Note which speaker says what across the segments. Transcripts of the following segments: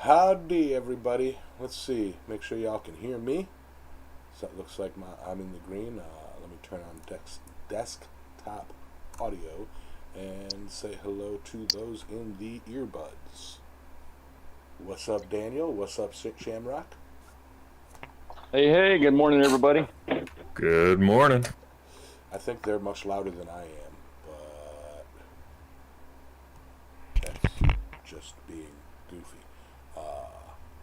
Speaker 1: Howdy, everybody. Let's see. Make sure y'all can hear me. So it looks like I'm in the green. Let me turn on desktop audio and say hello to those in the earbuds. What's up, Daniel? What's up, Shamrock?
Speaker 2: Hey, good morning, everybody.
Speaker 3: Good morning.
Speaker 1: I think they're much louder than I am, but that's just being goofy.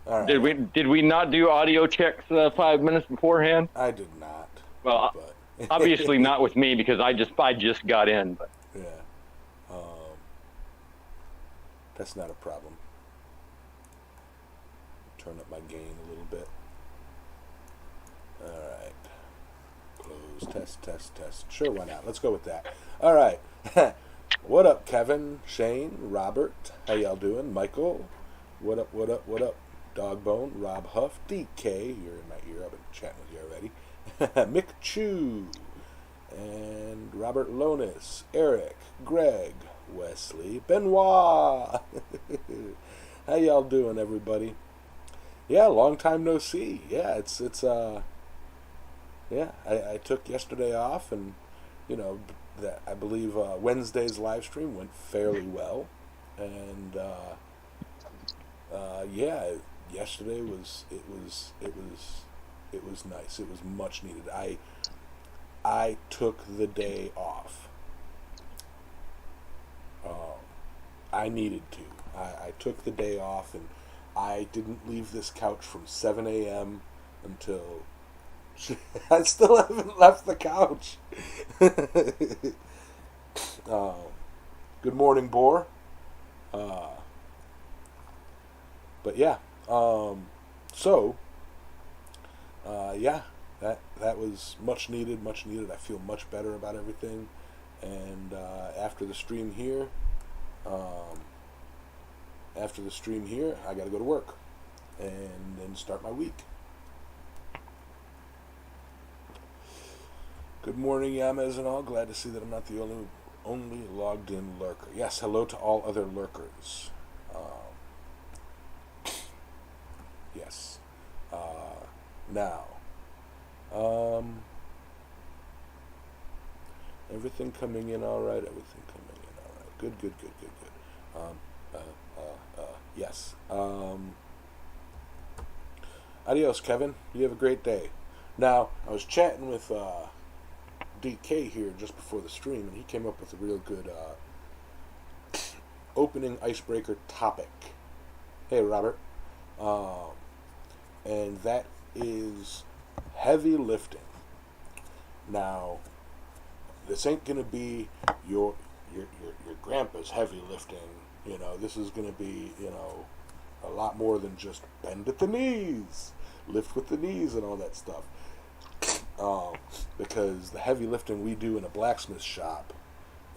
Speaker 1: All right.
Speaker 2: Did we not do audio checks 5 minutes beforehand?
Speaker 1: I did not.
Speaker 2: Well,
Speaker 1: But
Speaker 2: obviously not with me because I just got in. But.
Speaker 1: Yeah. That's not a problem. Turn up my gain a little bit. Alright. Close. Test. Sure, why not? Let's go with that. Alright. What up, Kevin, Shane, Robert? How y'all doing? Michael? What up? Dogbone, Rob Huff, DK, you're in my ear. I've been chatting with you already. Mick Chu. And Robert Lonis, Eric, Greg, Wesley, Benoit. How y'all doing, everybody? Yeah, long time no see. Yeah, it's yeah. I took yesterday off, and that I believe Wednesday's live stream went fairly well, and yeah, yesterday was nice. It was much needed. I took the day off. I needed to. I took the day off, and I didn't leave this couch from 7 a.m. until... I still haven't left the couch. Good morning, Boar. But yeah. Yeah. That was much needed. I feel much better about everything, and after the stream here, I got to go to work, and then start my week. Good morning, Yamez and all. Glad to see that I'm not the only logged in lurker. Yes, hello to all other lurkers. Yes. Now. Everything coming in all right. Good. Yes. Adios, Kevin. You have a great day. Now, I was chatting with DK here just before the stream, and he came up with a real good opening icebreaker topic. Hey, Robert. And that is heavy lifting. Now, this ain't gonna be your grandpa's heavy lifting. This is gonna be a lot more than just bend at the knees, lift with the knees, and all that stuff. Because the heavy lifting we do in a blacksmith shop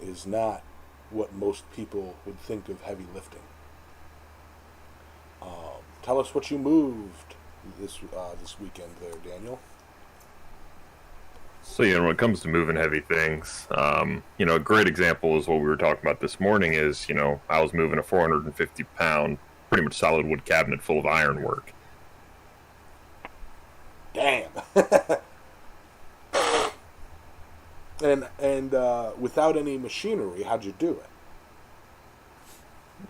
Speaker 1: is not what most people would think of heavy lifting. Tell us what you moved this weekend there, Daniel.
Speaker 3: So, when it comes to moving heavy things, a great example is what we were talking about this morning is, I was moving a 450-pound, pretty much solid wood cabinet full of ironwork.
Speaker 1: Damn. And without any machinery, how'd you do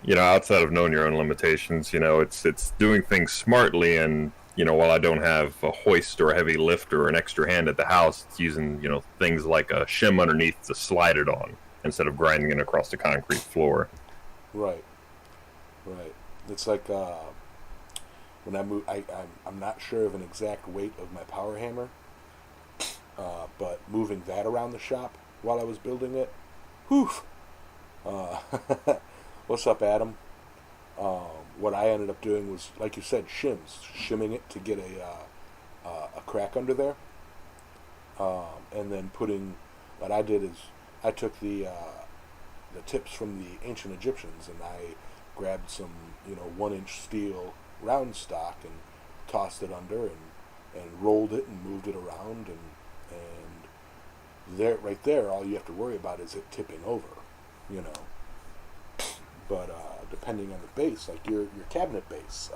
Speaker 1: it?
Speaker 3: Outside of knowing your own limitations, it's doing things smartly, and while I don't have a hoist or a heavy lift or an extra hand at the house, it's using, things like a shim underneath to slide it on instead of grinding it across the concrete floor.
Speaker 1: Right. It's like when I move, I'm not sure of an exact weight of my power hammer, but moving that around the shop while I was building it, whew. What's up, Adam? What I ended up doing was, like you said, shimming it to get a crack under there, and then what I did is I took the tips from the ancient Egyptians, and I grabbed some 1-inch steel round stock and tossed it under and rolled it and moved it around, and right there all you have to worry about is it tipping over, but depending on the base, like your cabinet base.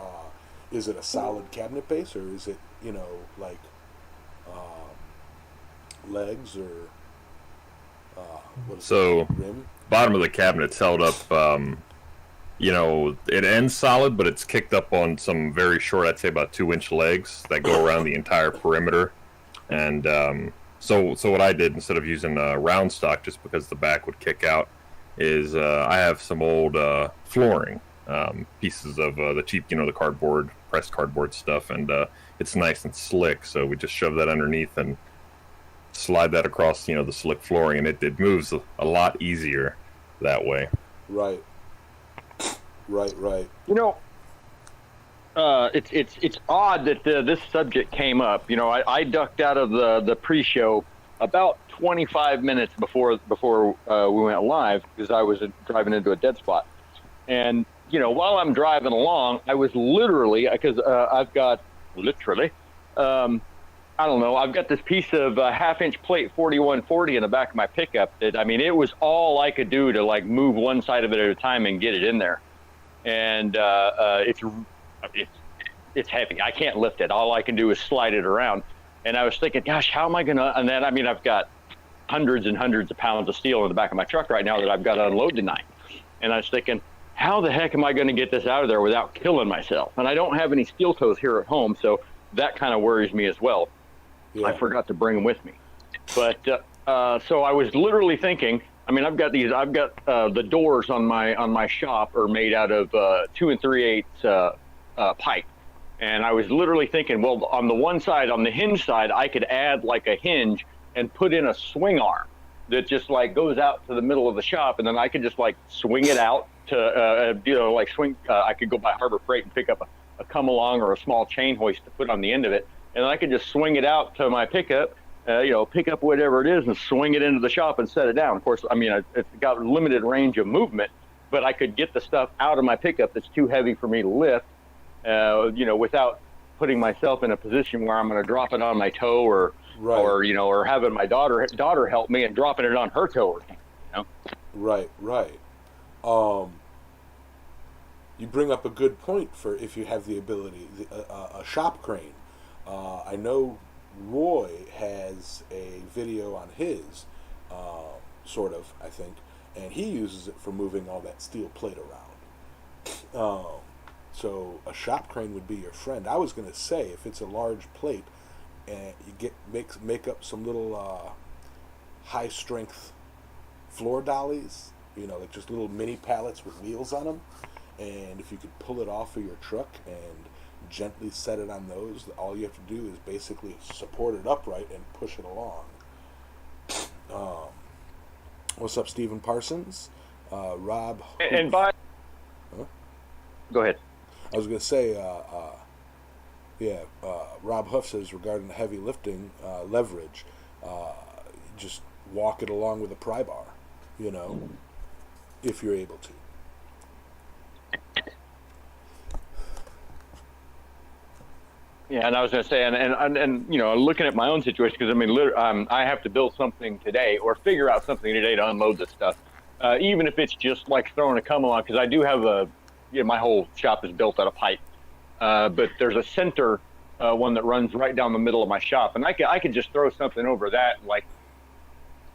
Speaker 1: Is it a solid cabinet base, or is it, like legs, or what is
Speaker 3: So,
Speaker 1: it, rim?
Speaker 3: bottom of the cabinet's held up. It ends solid, but it's kicked up on some very short, I'd say about 2-inch legs that go around the entire perimeter. And so what I did, instead of using round stock, just because the back would kick out, is I have some old flooring, pieces of the cheap, the cardboard, pressed cardboard stuff, and it's nice and slick. So we just shove that underneath and slide that across, the slick flooring, and it moves a lot easier that way.
Speaker 1: Right.
Speaker 2: It's odd that this subject came up. I ducked out of the pre-show about 25 minutes before we went live, because I was driving into a dead spot. And while I'm driving along, I was literally, because I've got I've got this piece of half-inch plate 4140 in the back of my pickup that, it was all I could do to like move one side of it at a time and get it in there. And it's heavy. I can't lift it. All I can do is slide it around. And I was thinking, gosh, how am I going to, and then, I've got hundreds and hundreds of pounds of steel in the back of my truck right now that I've got to unload tonight. And I was thinking, how the heck am I going to get this out of there without killing myself? And I don't have any steel toes here at home, so that kind of worries me as well. Yeah. I forgot to bring them with me. But so I was literally thinking, I've got the doors on my shop are made out of 2 3/8 pipe. And I was literally thinking, well, on the one side, on the hinge side, I could add like a hinge and put in a swing arm that just like goes out to the middle of the shop, and then I could just like swing it out to, swing. I could go by Harbor Freight and pick up a come along or a small chain hoist to put on the end of it, and then I could just swing it out to my pickup, pick up whatever it is and swing it into the shop and set it down. Of course, it's got limited range of movement, but I could get the stuff out of my pickup that's too heavy for me to lift. Without putting myself in a position where I'm going to drop it on my toe, or having my daughter help me and dropping it on her toe.
Speaker 1: Right. You bring up a good point for if you have the ability, a shop crane. I know Roy has a video on his, I think, and he uses it for moving all that steel plate around. So a shop crane would be your friend. I was going to say, if it's a large plate, and you make up some little high strength floor dollies, like just little mini pallets with wheels on them, and if you could pull it off of your truck and gently set it on those, all you have to do is basically support it upright and push it along. What's up, Stephen Parsons? Rob.
Speaker 2: Go ahead.
Speaker 1: I was going to say, Rob Huff says regarding the heavy lifting leverage, just walk it along with a pry bar, if you're able to.
Speaker 2: Yeah, and I was going to say, and looking at my own situation, because I have to build something today or figure out something today to unload this stuff, even if it's just like throwing a come along, because I do have my whole shop is built out of pipe, but there's a center one that runs right down the middle of my shop, and I could just throw something over that, like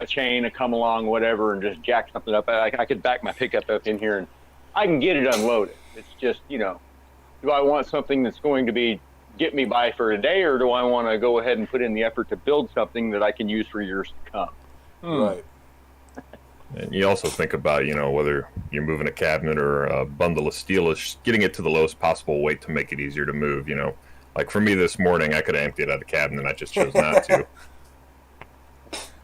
Speaker 2: a chain, a come along, whatever, and just jack something up. I could back my pickup up in here, and I can get it unloaded. It's just, do I want something that's going to get me by for a day, or do I want to go ahead and put in the effort to build something that I can use for years to come?
Speaker 1: Right.
Speaker 3: And you also think about, whether you're moving a cabinet or a bundle of steel, is getting it to the lowest possible weight to make it easier to move, Like for me this morning, I could have emptied out the cabinet, I just chose not to.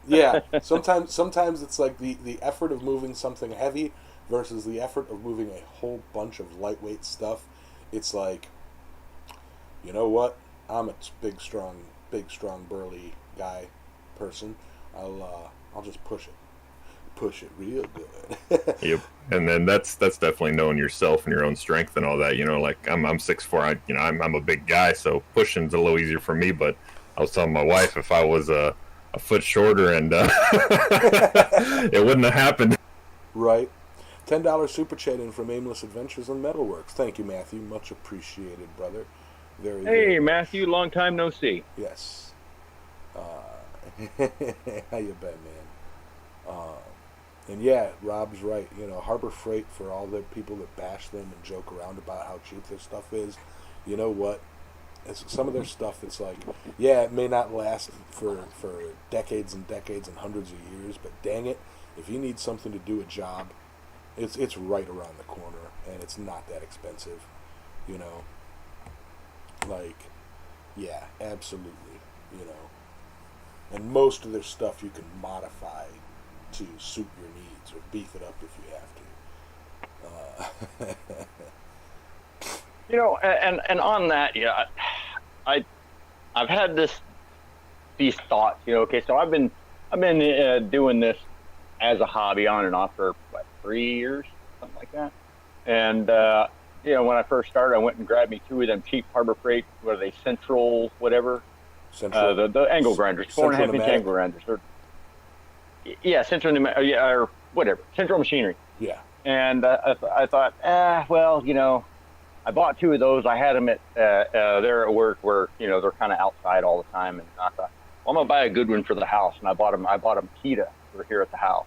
Speaker 1: Yeah, sometimes it's like the effort of moving something heavy versus the effort of moving a whole bunch of lightweight stuff. It's like, you know what? I'm a big, strong, burly person. I'll just push it real good.
Speaker 3: Yep. And then that's definitely knowing yourself and your own strength and all that. Like I'm 6'4", I'm a big guy, so pushing's a little easier for me. But I was telling my wife, if I was a foot shorter, and it wouldn't have happened.
Speaker 1: Right. $10 super chat in from Aimless Adventures and Metalworks. Thank you, Matthew. Much appreciated, brother. Very,
Speaker 2: Hey,
Speaker 1: very
Speaker 2: Matthew, long time no see.
Speaker 1: yes. How you been, man? And yeah, Rob's right. You know, Harbor Freight, for all the people that bash them and joke around about how cheap their stuff is, you know what? It's some of their stuff, it's like, yeah, it may not last for decades and decades and hundreds of years, but dang it, if you need something to do a job, it's right around the corner, and it's not that expensive, you know? Like, yeah, absolutely, you know? And most of their stuff you can modify to suit your needs or beef it up if you have to.
Speaker 2: You know, and on that, yeah, I've had these thoughts. You know, okay, so I've been doing this as a hobby on and off for what, 3 years, something like that. And you know, when I first started, I went and grabbed me 2 of them cheap Harbor Freight, what are they, Central whatever, the angle grinders, 4.5-inch angle grinders. Yeah, Central or whatever, Central Machinery.
Speaker 1: Yeah.
Speaker 2: And I thought, well, you know, I bought 2 of those. I had them at there at work where, you know, they're kind of outside all the time. And I thought, well, I'm gonna buy a good one for the house. And I bought them Kita for here at the house.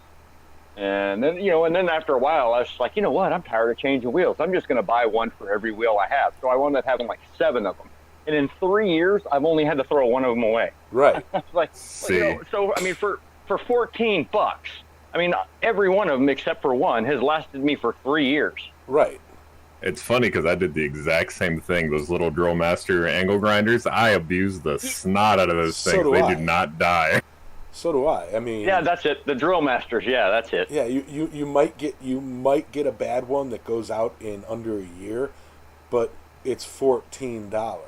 Speaker 2: And then, you know, and then after a while, I was like, you know what? I'm tired of changing wheels. I'm just gonna buy one for every wheel I have. So I wound up having like 7 of them. And in 3 years, I've only had to throw one of them away.
Speaker 1: Right.
Speaker 2: Like, well, you know, so I mean, for $14, I mean, every one of them except for one has lasted me for 3 years.
Speaker 1: Right.
Speaker 3: It's funny because I did the exact same thing. Those little Drill Master angle grinders, I abused the snot out of those things. They did not die.
Speaker 1: So do I. I mean,
Speaker 2: yeah, that's it. The Drill Masters, yeah, that's it.
Speaker 1: Yeah, you might get a bad one that goes out in under a year, but it's $14.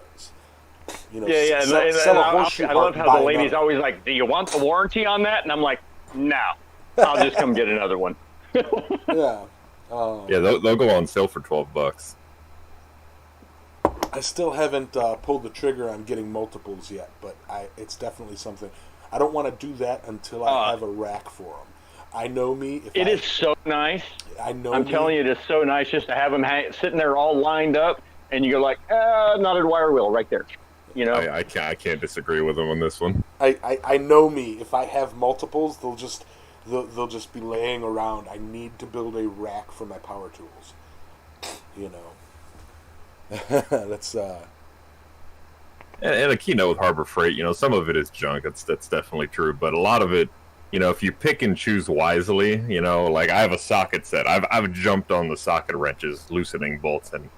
Speaker 1: You know,
Speaker 2: yeah. I love how the lady's always like, "Do you want the warranty on that?" And I'm like, "No, I'll just come get another one."
Speaker 1: Yeah.
Speaker 3: Yeah, they'll go on sale for $12.
Speaker 1: I still haven't pulled the trigger on getting multiples yet, but it's definitely something. I don't want to do that until I have a rack for them. I know me.
Speaker 2: It is so nice.
Speaker 1: I'm
Speaker 2: telling you, it is so nice just to have them sitting there all lined up, and you go like, knotted wire wheel right there. You know,
Speaker 3: I can't disagree with them on this one.
Speaker 1: I know me. If I have multiples, they'll just be laying around. I need to build a rack for my power tools. You know, that's
Speaker 3: And a keynote with Harbor Freight, you know, some of it is junk. That's definitely true. But a lot of it, you know, if you pick and choose wisely, you know, like I have a socket set. I've jumped on the socket wrenches, loosening bolts, and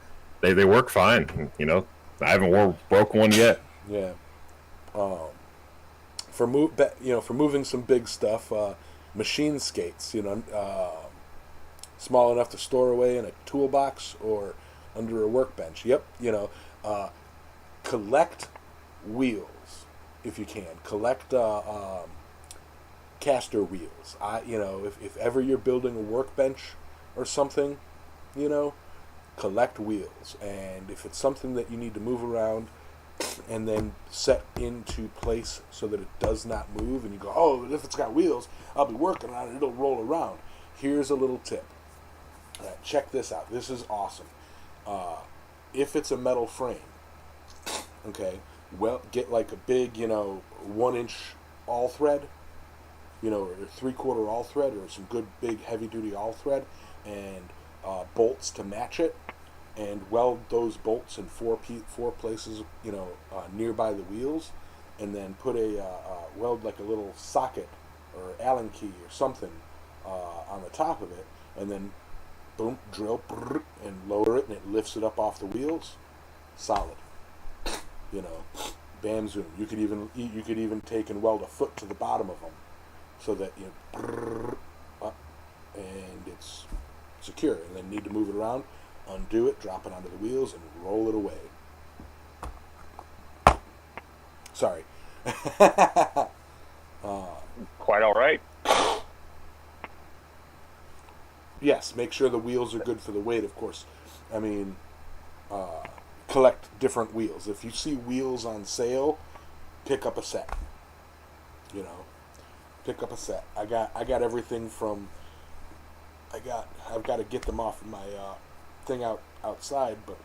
Speaker 3: they work fine. You know, I haven't broke one yet.
Speaker 1: Yeah. For moving some big stuff, machine skates. You know, small enough to store away in a toolbox or under a workbench. Yep. You know, collect wheels if you can. Collect caster wheels. You know, if ever you're building a workbench or something, you know, collect wheels. And if it's something that you need to move around and then set into place so that it does not move, and you go, oh, if it's got wheels, I'll be working on it, it'll roll around. Here's a little tip. Check this out. This is awesome. If it's a metal frame, okay, well, get like a big, you know, 1-inch all thread, you know, or 3/4 all thread, or some good big heavy duty all thread, and bolts to match it, and weld those bolts in four places, you know, nearby the wheels, and then put weld like a little socket or Allen key or something on the top of it, and then boom, drill, and lower it, and it lifts it up off the wheels. Solid. You know, bam, zoom. You could even take and weld a foot to the bottom of them, so that you up, and it's secure. And then need to move it around, undo it, drop it onto the wheels, and roll it away. Sorry.
Speaker 2: quite all right.
Speaker 1: Yes, make sure the wheels are good for the weight, of course. I mean, collect different wheels. If you see wheels on sale, pick up a set. You know, pick up a set. I got everything from I've got to get them off of my thing outside, but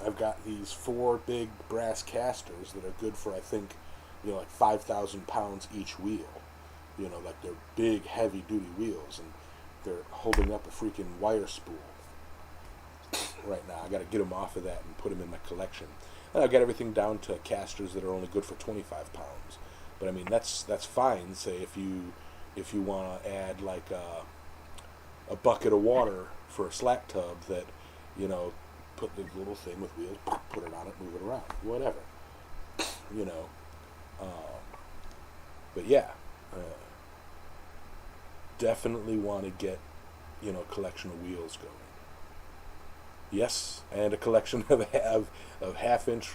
Speaker 1: I've got these 4 big brass casters that are good for, I think, like 5,000 pounds each wheel. Like they're big, heavy-duty wheels, and they're holding up a freaking wire spool right now. I got to get them off of that and put them in my collection. And I've got everything down to casters that are only good for 25 pounds. But I mean, that's fine. Say if you want to add like a bucket of water for a slack tub that, put the little thing with wheels, put it on it, move it around, whatever. But yeah, definitely want to get, a collection of wheels going. Yes, and a collection of half-inch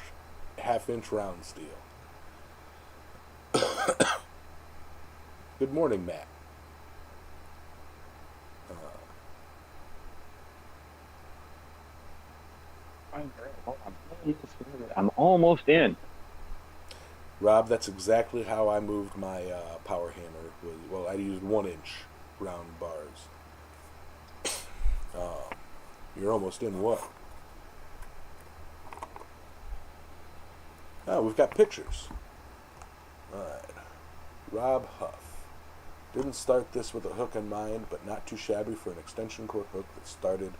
Speaker 1: round steel. Good morning, Matt.
Speaker 2: I'm almost in.
Speaker 1: Rob, that's exactly how I moved my power hammer. I used 1-inch round bars. You're almost in what? Oh, we've got pictures. Alright. Rob Huff. Didn't start this with a hook in mind, but not too shabby for an extension cord hook that started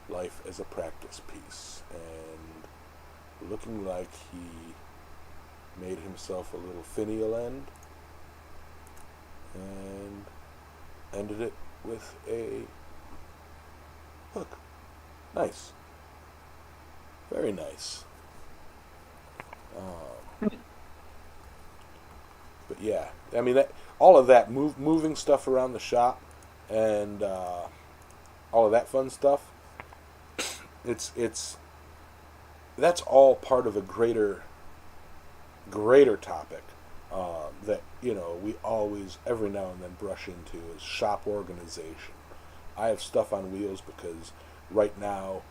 Speaker 1: life as a practice piece. And looking like he made himself a little finial end and ended it with a hook. Nice. Very nice. But yeah, I mean, all of that moving stuff around the shop and all of that fun stuff. It's that's all part of a greater topic that we always every now and then brush into is shop organization. I have stuff on wheels because right now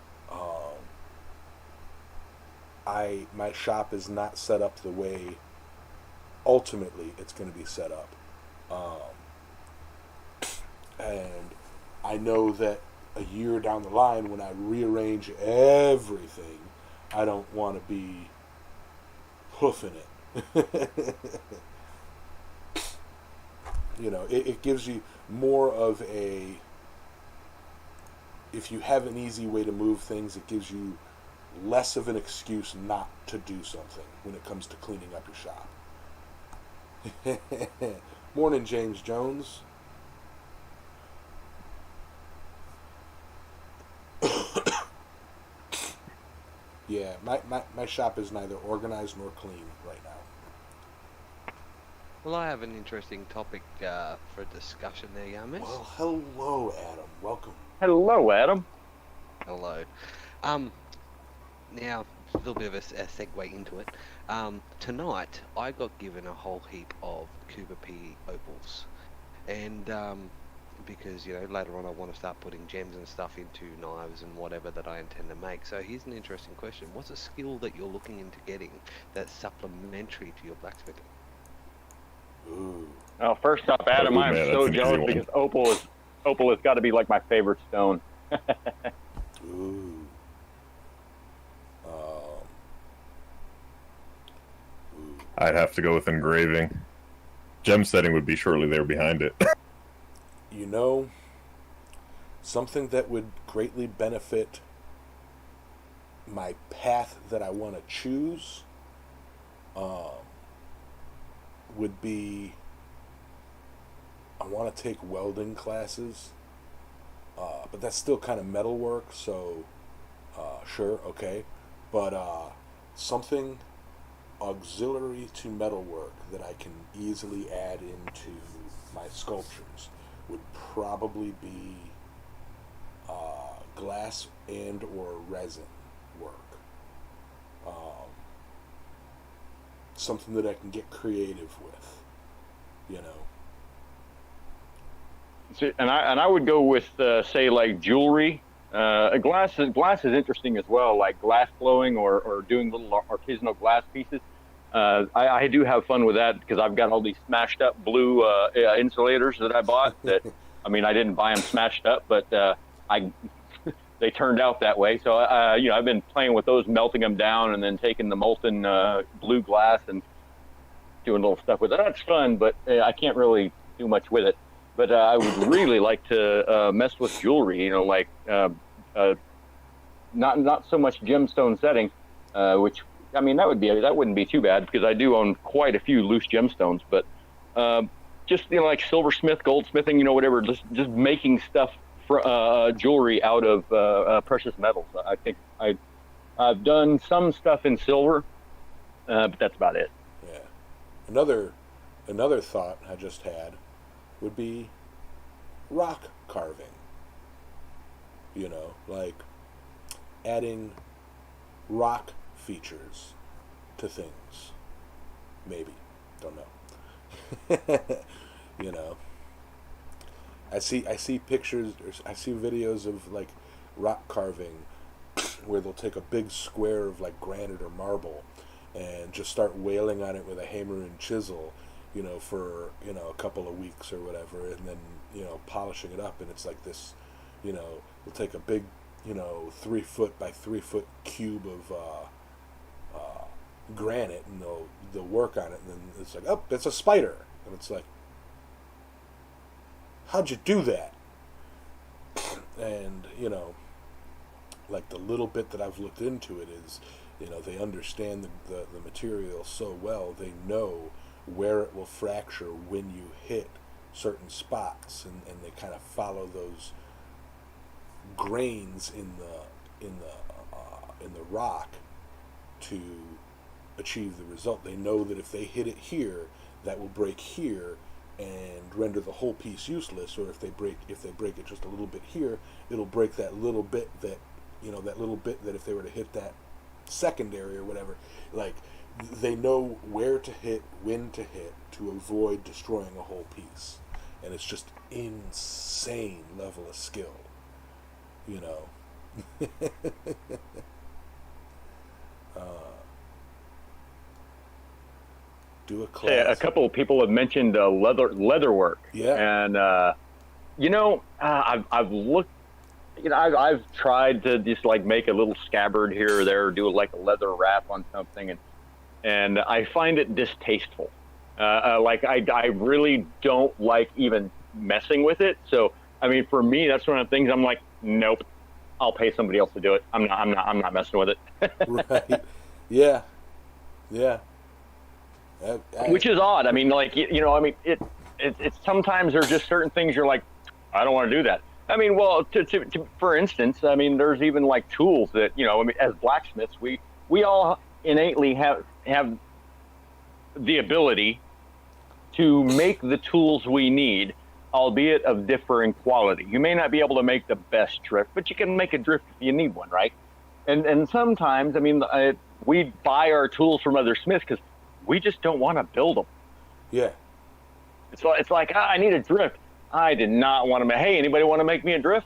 Speaker 1: my shop is not set up the way ultimately it's going to be set up, and I know that a year down the line when I rearrange everything, I don't want to be hoofing it. It gives you more of a, if you have an easy way to move things, it gives you less of an excuse not to do something when it comes to cleaning up your shop. Morning, James Jones. Yeah, my shop is neither organized nor clean right now.
Speaker 4: Well, I have an interesting topic for discussion there, Yamis.
Speaker 1: Well, hello, Adam. Welcome.
Speaker 2: Hello, Adam.
Speaker 4: Hello. Now, a little bit of a segue into it. Tonight, I got given a whole heap of Cooper P opals. And because, later on I want to start putting gems and stuff into knives and whatever that I intend to make. So here's an interesting question. What's a skill that you're looking into getting that's supplementary to your blacksmithing?
Speaker 1: Ooh.
Speaker 2: Well, first up, Adam, I am so jealous because opal has got to be like my favorite stone.
Speaker 1: Ooh.
Speaker 3: I'd have to go with engraving. Gem setting would be shortly there behind it.
Speaker 1: Something that would greatly benefit my path that I want to choose would be, I want to take welding classes, but that's still kind of metal work, so sure, okay, but something auxiliary to metalwork that I can easily add into my sculptures would probably be glass and or resin work. Something that I can get creative with,
Speaker 2: And I would go with say like jewelry. Glass is interesting as well, like glass blowing or doing little artisanal glass pieces. I do have fun with that because I've got all these smashed up blue insulators that I bought that I mean, I didn't buy them smashed up, but I they turned out that way. So you know, I've been playing with those, melting them down, and then taking the molten blue glass and doing little stuff with it. That's fun, but I can't really do much with it. But I would really like to mess with jewelry. You know, like not so much gemstone setting, which I mean that wouldn't be too bad because I do own quite a few loose gemstones. But just you know, like silversmith, goldsmithing, you know, whatever, just making stuff for jewelry out of precious metals. I think I've done some stuff in silver, but that's about it.
Speaker 1: Yeah. Another thought I just had would be rock carving. You know, like adding rock features to things. Maybe. Don't know. You know. I see pictures, or I see videos of like rock carving where they'll take a big square of like granite or marble and just start wailing on it with a hammer and chisel, you know, for, you know, a couple of weeks or whatever, and then, you know, polishing it up, and it's like this, you know, they'll take a big, you know, 3 foot by 3 foot cube of granite, and they'll work on it, and then it's like, oh, that's a spider, and it's like, how'd you do that? And, you know, like the little bit that I've looked into it is, you know, they understand the material so well, they know where it will fracture when you hit certain spots, and they kind of follow those grains in the rock to achieve the result. They know that if they hit it here, that will break here and render the whole piece useless, or if they break it just a little bit here, it'll break that little bit that, you know, that little bit that if they were to hit that secondary or whatever, like they know where to hit, when to hit, to avoid destroying a whole piece. And it's just insane level of skill, you know. Do a class.
Speaker 2: Yeah, a couple of people have mentioned leather work.
Speaker 1: Yeah.
Speaker 2: And you know, I've looked. You know, I've tried to just like make a little scabbard here or there, or do like a leather wrap on something, and I find it distasteful. Like I really don't like even messing with it. So I mean, for me, that's one of the things I'm like, nope, I'll pay somebody else to do it. I'm not messing with it.
Speaker 1: Right. Yeah. Yeah.
Speaker 2: Which is odd. I mean, like you know, I mean, it's sometimes there's just certain things you're like, I don't want to do that. I mean, well, to for instance, I mean, there's even like tools that, you know, I mean, as blacksmiths, we all innately have the ability to make the tools we need, albeit of differing quality. You may not be able to make the best drift, but you can make a drift if you need one, right? And sometimes, I mean, we buy our tools from other smiths because we just don't want to build them.
Speaker 1: Yeah.
Speaker 2: It's like, I need a drift. I did not want to make, hey, anybody want to make me a drift?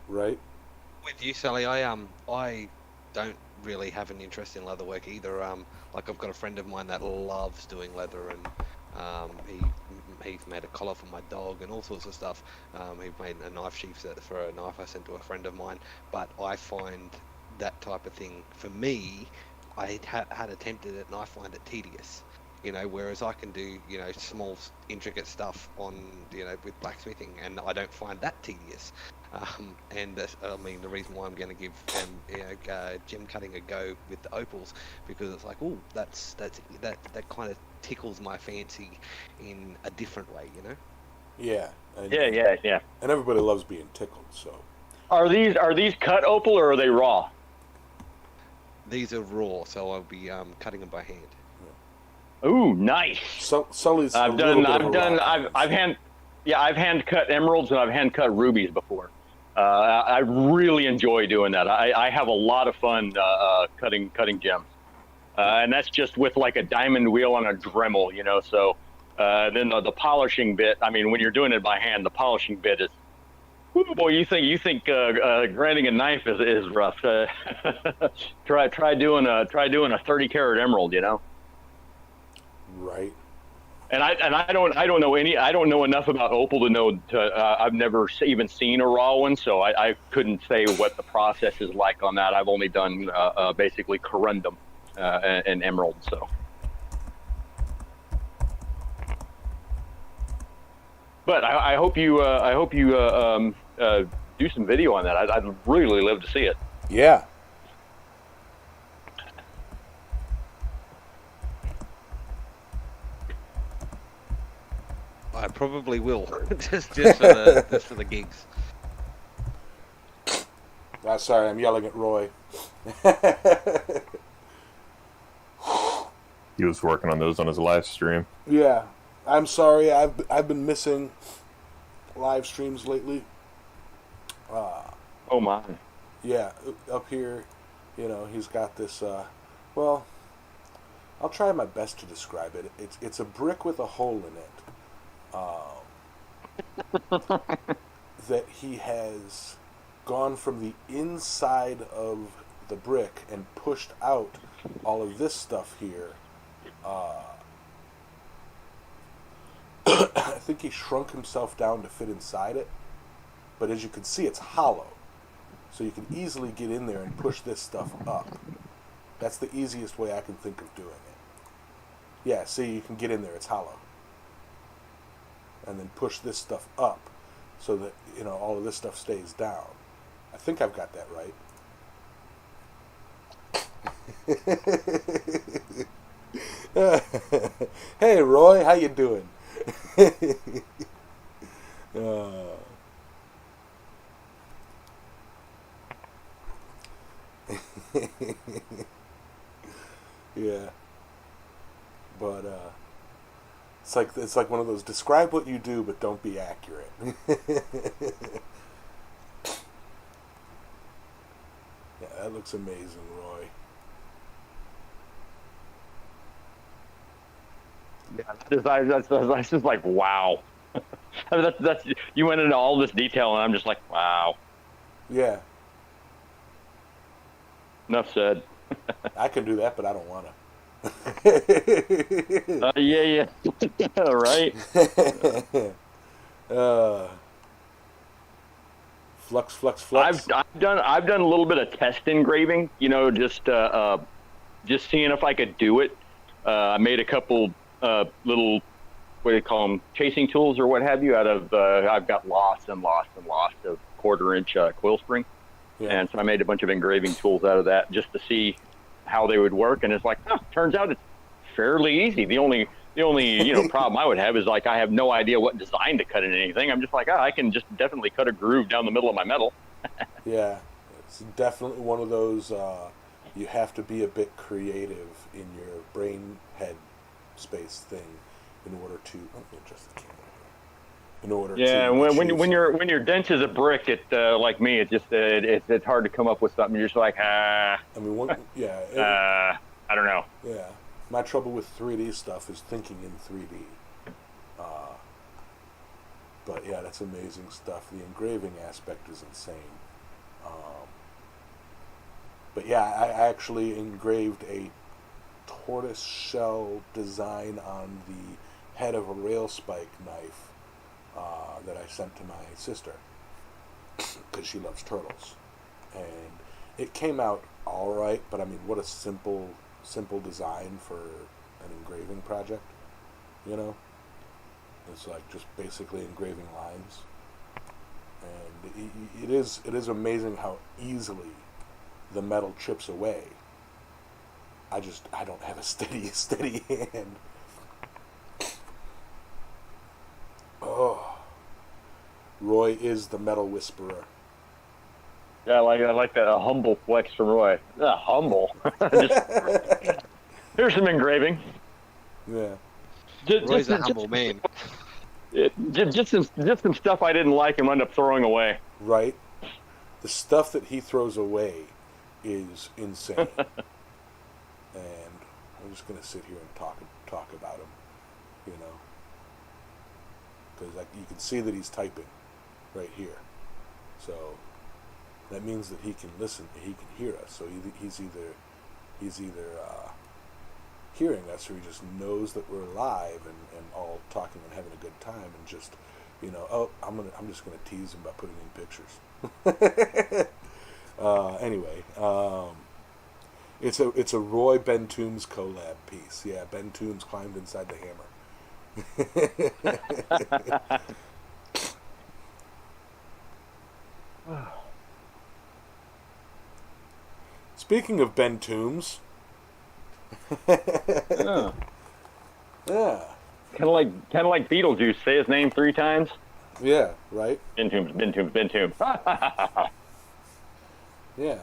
Speaker 1: Right.
Speaker 4: With you, Sally, I don't really have an interest in leather work either. Like I've got a friend of mine that loves doing leather, and he made a collar for my dog and all sorts of stuff. He made a knife sheath for a knife I sent to a friend of mine. But I find that type of thing, for me, I had attempted it and I find it tedious. You know, whereas I can do, you know, small, intricate stuff on, you know, with blacksmithing, and I don't find that tedious. And I mean, the reason why I'm going to give gem cutting a go with the opals, because it's like, oh, that kind of tickles my fancy in a different way, you know.
Speaker 1: Yeah.
Speaker 2: Yeah.
Speaker 1: And everybody loves being tickled. So.
Speaker 2: Are these cut opal or are they raw?
Speaker 4: These are raw, so I'll be cutting them by hand.
Speaker 2: Ooh, nice.
Speaker 1: Sully's.
Speaker 2: I've hand cut emeralds and I've hand cut rubies before. I really enjoy doing that. I have a lot of fun cutting gems, and that's just with like a diamond wheel on a Dremel, you know. So then the polishing bit. I mean, when you're doing it by hand, the polishing bit is. Ooh, boy, you think grinding a knife is rough. Try doing a 30 karat emerald, you know.
Speaker 1: Right.
Speaker 2: And I don't know enough about opal to know. I've never even seen a raw one, so I couldn't say what the process is like on that. I've only done basically corundum and emerald. So, but I hope you do some video on that. I'd really love to see it.
Speaker 1: Yeah.
Speaker 4: I probably will, just for the gigs.
Speaker 1: Sorry, I'm yelling at Roy.
Speaker 3: He was working on those on his live stream.
Speaker 1: Yeah, I'm sorry. I've been missing live streams lately.
Speaker 2: Oh my!
Speaker 1: Yeah, up here, he's got this. Well, I'll try my best to describe it. It's a brick with a hole in it. That he has gone from the inside of the brick and pushed out all of this stuff here. I think he shrunk himself down to fit inside it, but as you can see, it's hollow, so you can easily get in there and push this stuff up. That's the easiest way I can think of doing it. Yeah, see, you can get in there, it's hollow, and then push this stuff up so that all of this stuff stays down. I think I've got that right. Hey Roy, how you doing? Yeah, but it's like one of those, describe what you do but don't be accurate. Yeah, that looks amazing, Roy.
Speaker 2: Yeah, that's just like wow. I mean, that's you went into all this detail, and I'm just like wow.
Speaker 1: Yeah.
Speaker 2: Enough said.
Speaker 1: I can do that, but I don't want to.
Speaker 2: Yeah, right.
Speaker 1: Flux.
Speaker 2: I've done a little bit of test engraving. Just seeing if I could do it. I made a couple little, what do you call them, chasing tools or what have you, out of I've got lots of 1/4-inch coil spring. Yeah. And so I made a bunch of engraving tools out of that just to see how they would work. And it's like, turns out it's fairly easy. The only problem I would have is like I have no idea what design to cut in anything. I'm just like, I can just definitely cut a groove down the middle of my metal.
Speaker 1: Yeah, it's definitely one of those. You have to be a bit creative in your brain head space thing in order to adjust the camera. In order to
Speaker 2: when you're dense as a brick, it like me, it's hard to come up with something. You're just like I mean, I don't know.
Speaker 1: Yeah, my trouble with 3D stuff is thinking in 3D. But yeah, that's amazing stuff. The engraving aspect is insane. But yeah, I actually engraved a tortoise shell design on the head of a rail spike knife that I sent to my sister because she loves turtles, and it came out all right. But I mean, what a simple design for an engraving project, It's like just basically engraving lines, and it is amazing how easily the metal chips away. I don't have a steady hand. Oh, Roy is the metal whisperer.
Speaker 2: Yeah, I like that, a humble flex from Roy. Humble. Here's some engraving.
Speaker 1: Yeah.
Speaker 4: Roy's a humble man.
Speaker 2: Just some stuff I didn't like and wound up throwing away.
Speaker 1: Right. The stuff that he throws away is insane. And I'm just gonna sit here and talk about him, because you can see that he's typing right here, so that means that he can listen, he can hear us. So he's either hearing us, or he just knows that we're live and all talking and having a good time, and just, I'm just gonna tease him by putting in pictures. Anyway, it's a Roy Ben Toombs collab piece. Yeah, Ben Toombs climbed inside the hammer. Speaking of Ben Toombs,
Speaker 2: Yeah.
Speaker 1: yeah,
Speaker 2: Kind of like Beetlejuice. Say his name 3 times.
Speaker 1: yeah, right,
Speaker 2: Ben Toombs, Ben Toombs, Ben Toombs.
Speaker 1: yeah.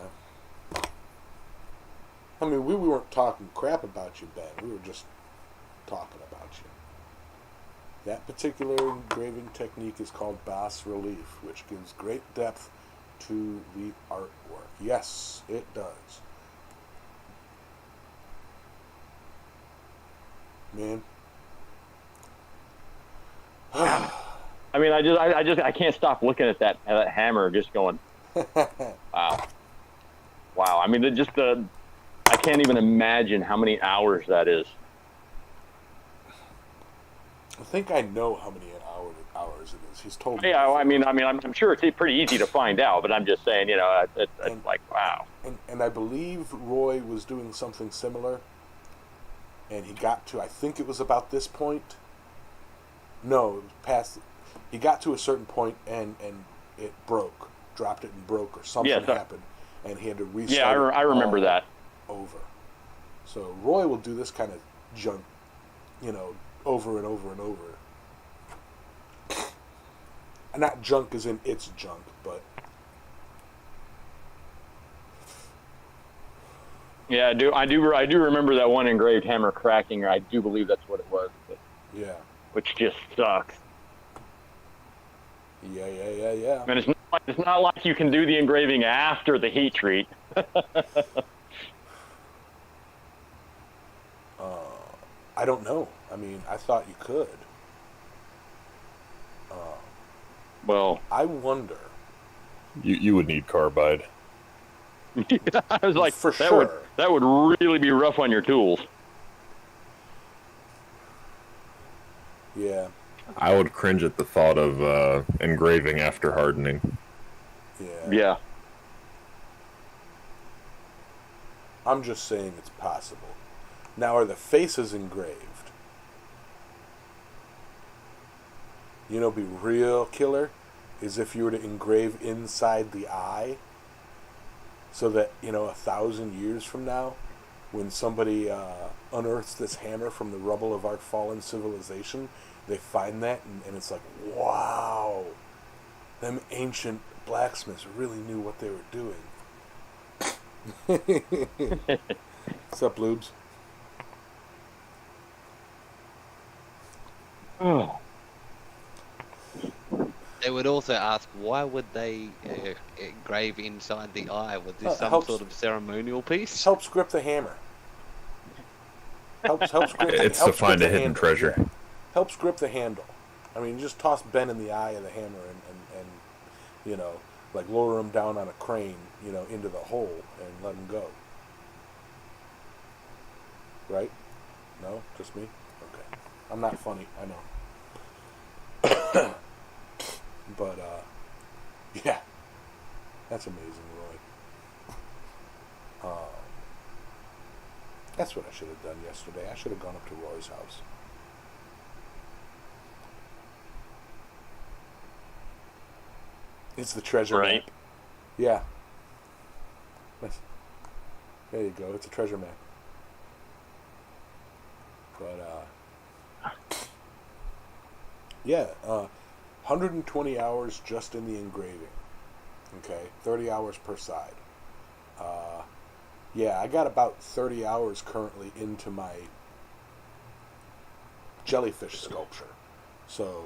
Speaker 1: I mean, we weren't talking crap about you, Ben. We were just talking about you. That particular engraving technique is called bas relief, which gives great depth to the artwork. Yes, it does. Man.
Speaker 2: I mean, I can't stop looking at that hammer, just going, wow. I mean, I can't even imagine how many hours that is.
Speaker 1: I think I know how many hours it is. He's told me.
Speaker 2: Yeah, I mean, I'm sure it's pretty easy to find out, but I'm just saying, it's like, wow.
Speaker 1: And I believe Roy was doing something similar, and he got to, I think it was about this point. No, it was past. He got to a certain point, and it broke, dropped it and broke, or something happened, and he had to restart.
Speaker 2: Yeah, I remember that.
Speaker 1: Over. So Roy will do this kind of junk, over and over and over. Not junk as in it's junk, but
Speaker 2: yeah, I do remember that one engraved hammer cracking. I do believe that's what it was. But,
Speaker 1: yeah,
Speaker 2: which just sucks.
Speaker 1: Yeah.
Speaker 2: And it's not like you can do the engraving after the heat treat.
Speaker 1: I don't know. I mean, I thought you could.
Speaker 2: Well,
Speaker 1: I wonder.
Speaker 3: You would need carbide.
Speaker 2: I was like,
Speaker 1: for sure.
Speaker 2: That would really be rough on your tools.
Speaker 1: Yeah.
Speaker 3: I would cringe at the thought of engraving after hardening.
Speaker 2: Yeah.
Speaker 1: I'm just saying it's possible. Now, are the faces engraved? Be real killer is if you were to engrave inside the eye, so that 1,000 years from now, when somebody unearths this hammer from the rubble of our fallen civilization, they find that and it's like, wow, them ancient blacksmiths really knew what they were doing. What's up, Lubes?
Speaker 2: Oh.
Speaker 4: They would also ask, why would they engrave inside the eye? Was this some sort of ceremonial piece?
Speaker 1: Helps grip the hammer. Helps grip.
Speaker 3: It's to find a hidden treasure.
Speaker 1: Yeah. Helps grip the handle. I mean, you just toss Ben in the eye of the hammer and like lower him down on a crane, into the hole and let him go. Right? No? Just me? Okay. I'm not funny, I know. But, yeah. That's amazing, Roy. That's what I should have done yesterday. I should have gone up to Roy's house. It's the treasure
Speaker 2: right.
Speaker 1: map. Yeah. There you go. It's a treasure map. But, yeah, 120 hours just in the engraving. Okay, 30 hours per side. Yeah, I got about 30 hours currently into my jellyfish sculpture. So,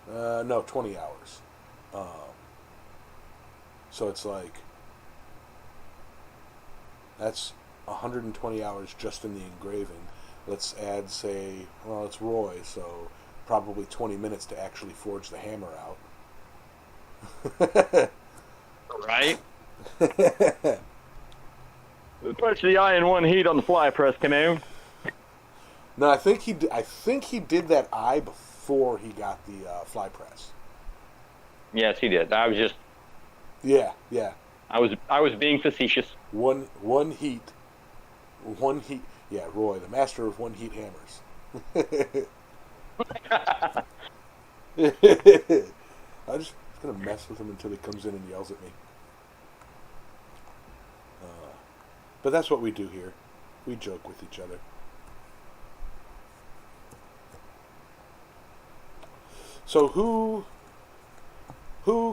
Speaker 1: no, 20 hours. So it's like, that's 120 hours just in the engraving. Let's add, say, well, it's Roy, so probably 20 minutes to actually forge the hammer out.
Speaker 2: Right? Push the eye in one heat on the fly press canoe.
Speaker 1: No, I think he did that eye before he got the fly press.
Speaker 2: Yes, he did. I was just.
Speaker 1: Yeah, yeah.
Speaker 2: I was being facetious.
Speaker 1: One heat. Yeah, Roy, the master of one heat hammers. I'm just gonna mess with him until he comes in and yells at me. But that's what we do here. We joke with each other. So who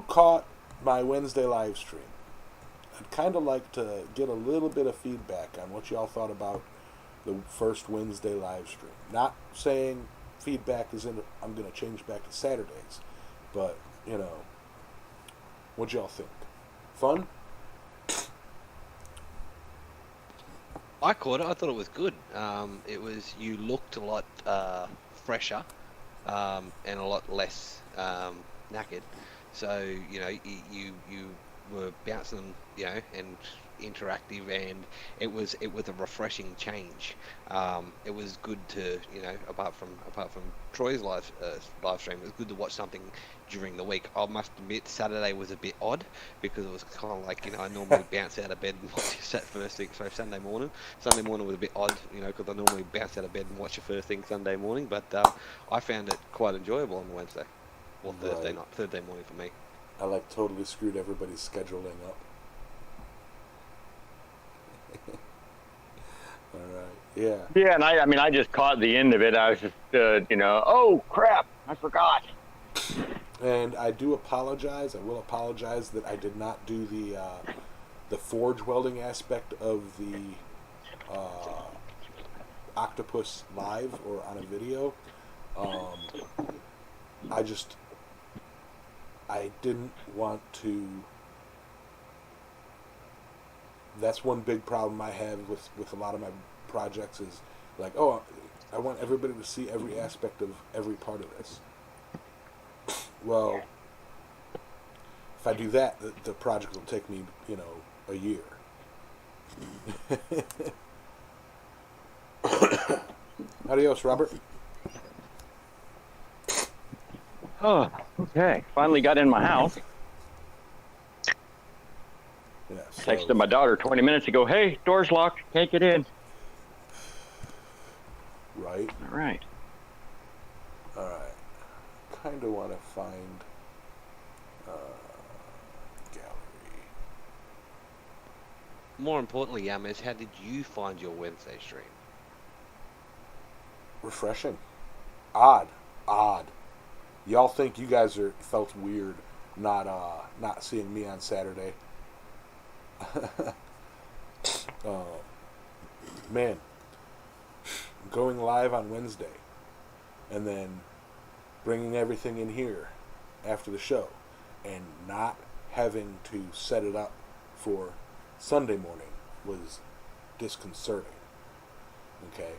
Speaker 1: caught my Wednesday live stream? I'd kind of like to get a little bit of feedback on what y'all thought about the first Wednesday live stream. Not saying feedback is I'm going to change back to Saturdays, but, you know, what y'all think? Fun?
Speaker 4: I caught it. I thought it was good. You looked a lot fresher and a lot less knackered. So you were bouncing, and interactive, and it was a refreshing change. It was good to, apart from Troy's live stream, it was good to watch something during the week. I must admit, Saturday was a bit odd because it was kind of like, I normally bounce out of bed and watch it first thing. So Sunday morning was a bit odd, because I normally bounce out of bed and watch it first thing Sunday morning. But I found it quite enjoyable on Wednesday or Thursday night, Thursday morning for me.
Speaker 1: I totally screwed everybody's scheduling up. All right. Yeah.
Speaker 2: Yeah, and I just caught the end of it. I was just, oh crap, I forgot.
Speaker 1: And I do apologize. I will apologize that I did not do the forge welding aspect of the octopus live or on a video. I didn't want to. That's one big problem I have with a lot of my projects is like, oh, I want everybody to see every aspect of every part of this. Well, if I do that, the project will take me, a year. Adios, Robert.
Speaker 2: Oh, okay. Finally got in my house.
Speaker 1: Yeah,
Speaker 2: Texted my daughter 20 minutes ago, hey, door's locked, can't get in.
Speaker 1: Right.
Speaker 2: All right.
Speaker 1: Kind of want to find gallery.
Speaker 4: More importantly, Yamas, how did you find your Wednesday stream?
Speaker 1: Refreshing. Odd. Y'all think you guys felt weird not seeing me on Saturday. Man, going live on Wednesday and then bringing everything in here after the show and not having to set it up for Sunday morning was disconcerting. Okay?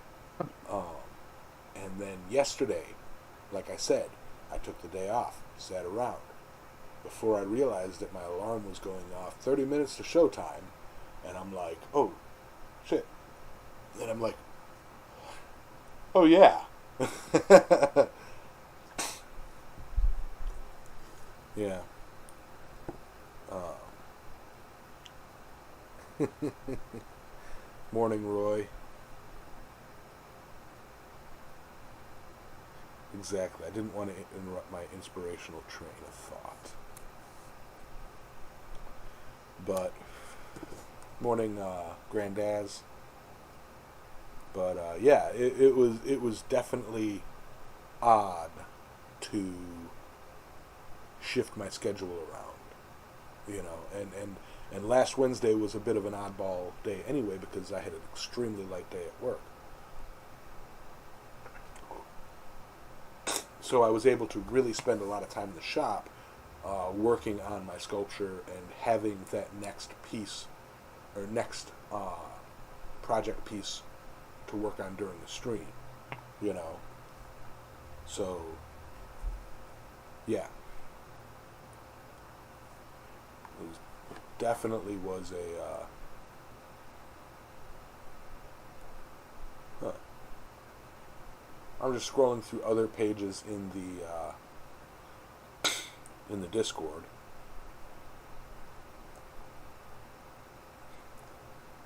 Speaker 1: And then yesterday, like I said, I took the day off, sat around. Before I realized that my alarm was going off 30 minutes to showtime, and I'm like, oh, shit. And I'm like, oh, yeah. Yeah. Morning, Roy. Exactly. I didn't want to interrupt my inspirational train of thought. But morning, Grandaz. But yeah, it was definitely odd to shift my schedule around, and last Wednesday was a bit of an oddball day anyway because I had an extremely light day at work. So I was able to really spend a lot of time in the shop working on my sculpture and having that next piece or next project piece to work on during the stream, So, yeah. It definitely was I'm just scrolling through other pages in the Discord.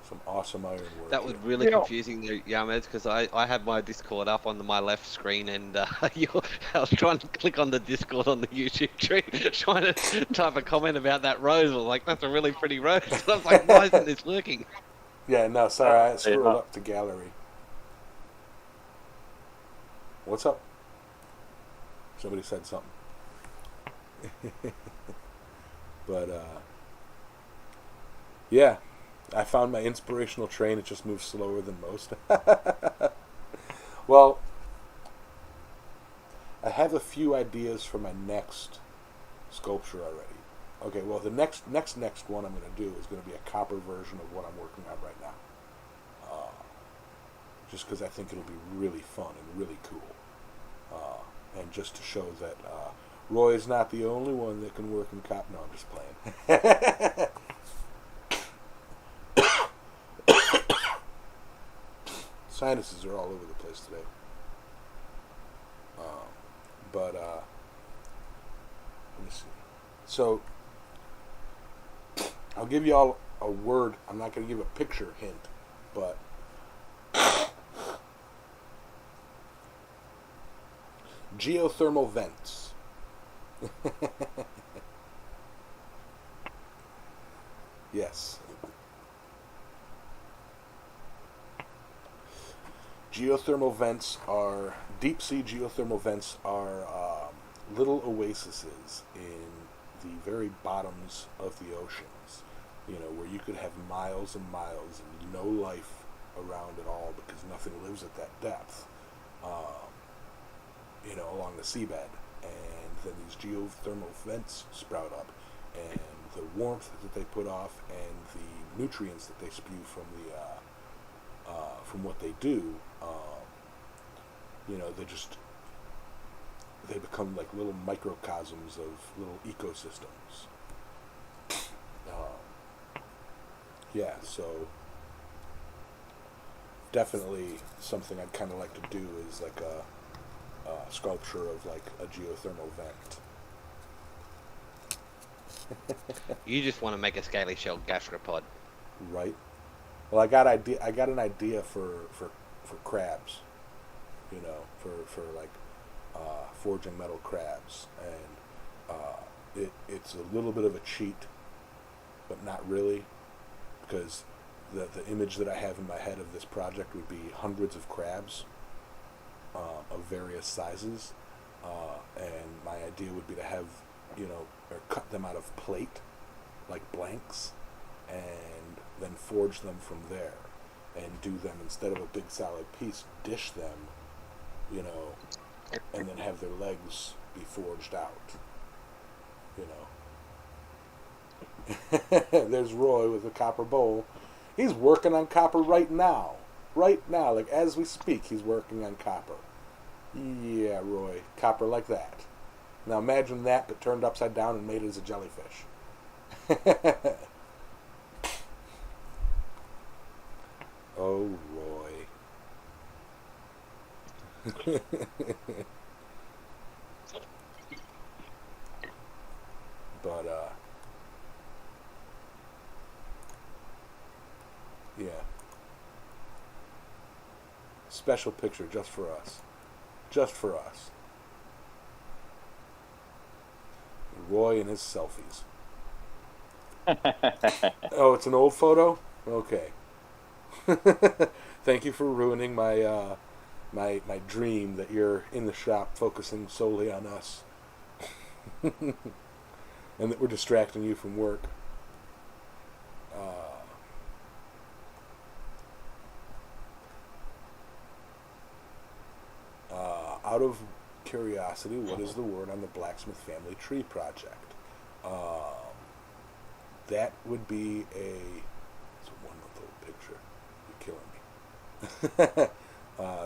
Speaker 1: Some awesome ironwork.
Speaker 4: That was
Speaker 1: here.
Speaker 4: really confusing, Yameds, because I had my Discord up on my left screen, and I was trying to click on the Discord on the YouTube tree, trying to type a comment about that rose. I was like, that's a really pretty rose. And I was like, why isn't this working?
Speaker 1: Yeah, no, sorry, I scrolled up to gallery. What's up? Somebody said something. But, yeah. I found my inspirational train. It just moves slower than most. Well, I have a few ideas for my next sculpture already. Okay, well, the next one I'm going to do is going to be a copper version of what I'm working on right now. Just because I think it'll be really fun and really cool. And just to show that Roy is not the only one that can work in copper. No, I'm just playing. Sinuses are all over the place today. But let me see. So I'll give you all a word. I'm not going to give a picture hint, but geothermal vents. Yes. Geothermal vents are, deep sea geothermal vents are little oases in the very bottoms of the oceans, where you could have miles and miles and no life around at all because nothing lives at that depth, along the seabed. And then these geothermal vents sprout up, and the warmth that they put off and the nutrients that they spew from what they do, they become like little microcosms of little ecosystems. So definitely something I'd kind of like to do is like a sculpture of like a geothermal vent.
Speaker 4: You just want to make a scaly shell gastropod.
Speaker 1: Right. Well, I got an idea for crabs, for like forging metal crabs, and it's a little bit of a cheat, but not really, because the image that I have in my head of this project would be hundreds of crabs of various sizes, and my idea would be to have or cut them out of plate like blanks, and then forge them from there, and do them instead of a big solid piece, dish them, and then have their legs be forged out, There's Roy with a copper bowl. He's working on copper right now, like as we speak. He's working on copper. Yeah, Roy, copper like that. Now imagine that, but turned upside down and made it as a jellyfish. Oh, Roy. But, yeah. Special picture just for us. Just for us. Roy and his selfies. Oh, it's an old photo? Okay. Thank you for ruining my my dream that you're in the shop focusing solely on us. And that we're distracting you from work. Out of curiosity, what is the word on the Blacksmith Family Tree project? That would be it's a 1-month-old picture. You're killing me.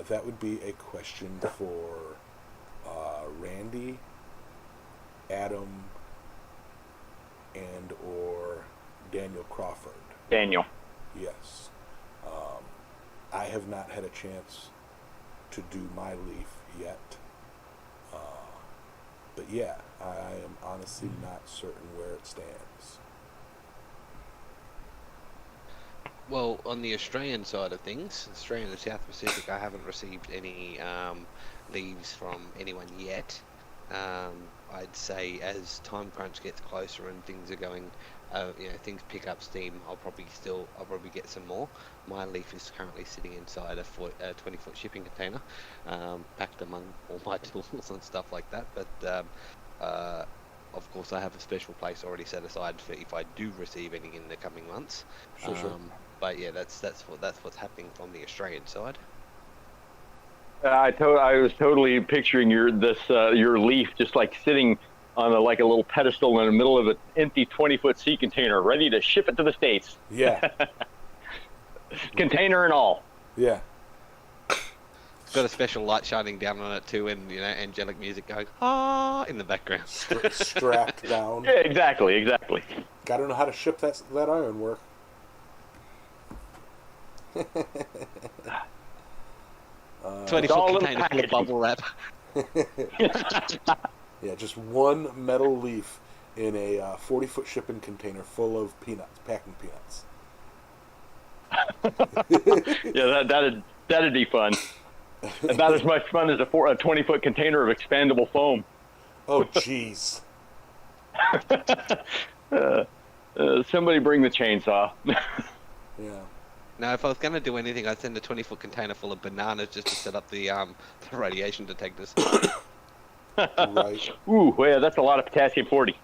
Speaker 1: That would be a question for Randy, Adam, and or Daniel Crawford.
Speaker 2: Daniel.
Speaker 1: Yes. I have not had a chance to do my leaf yet. But yeah, I am honestly not certain where it stands.
Speaker 4: Well, on the Australian side of things, Australian and South Pacific, I haven't received any leaves from anyone yet. I'd say as time crunch gets closer and things are going, things pick up steam, I'll probably get some more. My leaf is currently sitting inside a 20-foot shipping container, packed among all my tools and stuff like that. But of course, I have a special place already set aside for if I do receive any in the coming months.
Speaker 1: Sure.
Speaker 4: But yeah, that's what's happening from the Australian side.
Speaker 2: I was totally picturing your leaf just like sitting on a little pedestal in the middle of an empty 20-foot sea container, ready to ship it to the States.
Speaker 1: Yeah.
Speaker 2: Container and all.
Speaker 1: Yeah.
Speaker 4: It's got a special light shining down on it too, and angelic music going in the background.
Speaker 1: Strapped down.
Speaker 2: Yeah, exactly.
Speaker 1: Gotta know how to ship that ironwork.
Speaker 4: 20-foot container full of bubble wrap.
Speaker 1: Yeah, just one metal leaf in a 40-foot shipping container full of peanuts, packing peanuts.
Speaker 2: Yeah, that'd be fun. About as much fun as a 20-foot container of expandable foam.
Speaker 1: Oh, jeez.
Speaker 2: Somebody bring the chainsaw.
Speaker 1: Yeah.
Speaker 4: Now, if I was going to do anything, I'd send a 20-foot container full of bananas just to set up the radiation detectors.
Speaker 1: Right.
Speaker 2: Ooh, yeah, that's a lot of potassium 40.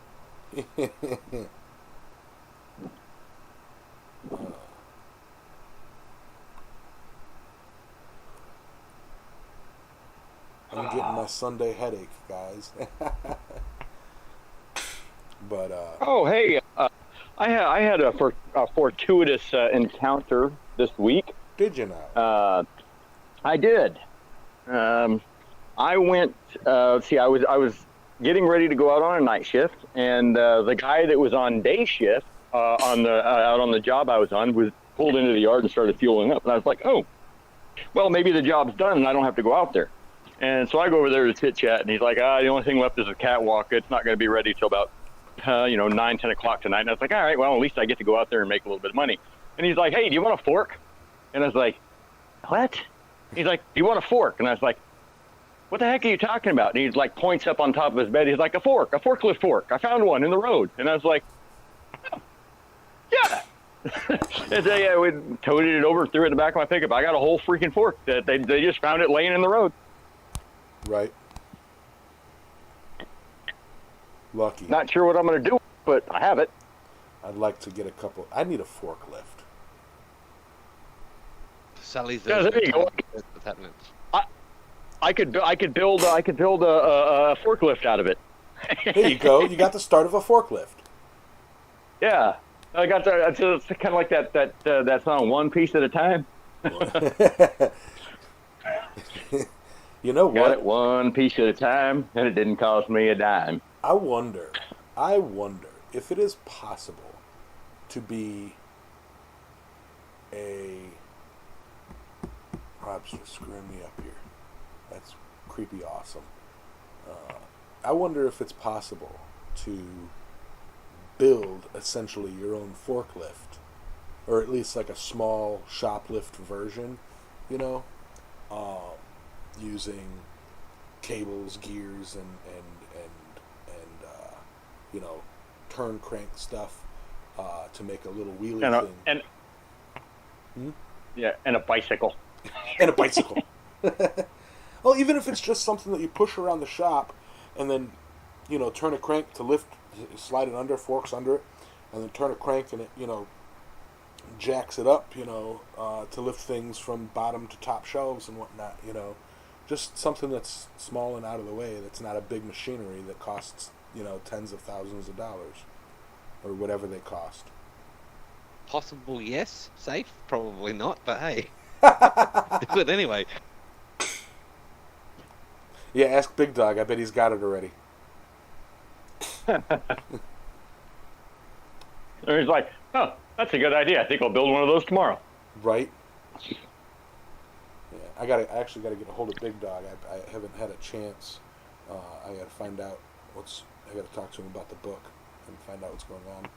Speaker 1: I'm getting my Sunday headache, guys. But
Speaker 2: Oh, hey, I had a fortuitous encounter this week.
Speaker 1: did you know?
Speaker 2: I did. I went. I was getting ready to go out on a night shift, and the guy that was on day shift out on the job I was on was pulled into the yard and started fueling up, and I was like, oh, well, maybe the job's done and I don't have to go out there. And so I go over there to chit chat, and he's like, the only thing left is a catwalk. It's not going to be ready till about 9, 10 o'clock tonight. And I was like, all right, well, at least I get to go out there and make a little bit of money. And he's like, hey, do you want a fork? And I was like, what? He's like, do you want a fork? And I was like, what the heck are you talking about? And he's like, points up on top of his bed. He's like, a forklift fork. I found one in the road. And I was like, oh, yeah. And so, yeah, we toted it over, threw it in the back of my pickup. I got a whole freaking fork that they just found it laying in the road.
Speaker 1: Right. Lucky.
Speaker 2: Not sure what I'm going to do, but I have it.
Speaker 1: I'd like to get a couple. I need a forklift.
Speaker 4: Sally's
Speaker 2: Yeah, there you go.
Speaker 4: What's happening?
Speaker 2: I could build a forklift out of it.
Speaker 1: There you go. You got the start of a forklift.
Speaker 2: Yeah, I got it's kind of like that song, One Piece at a Time.
Speaker 1: You know
Speaker 2: Got
Speaker 1: what?
Speaker 2: it one piece at a time, and it didn't cost me a dime.
Speaker 1: I wonder if it is possible to be a. Rob's just screwing me up here. That's creepy awesome. I wonder if it's possible to build essentially your own forklift, or at least like a small shoplift version, using cables, gears, and turn crank stuff to make a little wheelie thing.
Speaker 2: And a bicycle.
Speaker 1: And a bicycle. Well, even if it's just something that you push around the shop, and then turn a crank to lift, slide it under, forks under it, and then turn a crank and it jacks it up, to lift things from bottom to top shelves and whatnot, just something that's small and out of the way, that's not a big machinery that costs, tens of thousands of dollars, or whatever they cost.
Speaker 4: Possible, yes. Safe, probably not. But hey, do it anyway.
Speaker 1: Yeah, ask Big Dog. I bet he's got it already.
Speaker 2: And he's like, oh, that's a good idea. I think I'll build one of those tomorrow.
Speaker 1: Right? Yeah, I actually got to get a hold of Big Dog. I haven't had a chance. I got to find out I got to talk to him about the book and find out what's going on.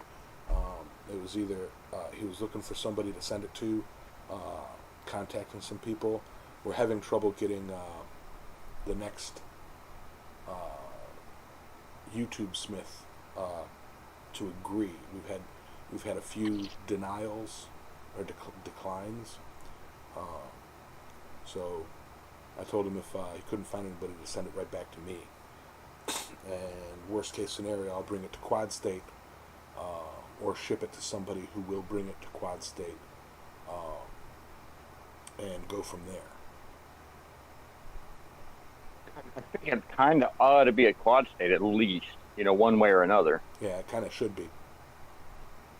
Speaker 1: It was either he was looking for somebody to send it to, contacting some people. We're having trouble getting the next YouTube Smith to agree. We've had a few denials or declines. So I told him if he couldn't find anybody to send it right back to me. And worst case scenario, I'll bring it to Quad State or ship it to somebody who will bring it to Quad State and go from there.
Speaker 2: I think it kind of ought to be at Quad State at least, one way or another.
Speaker 1: Yeah, it kind of should be.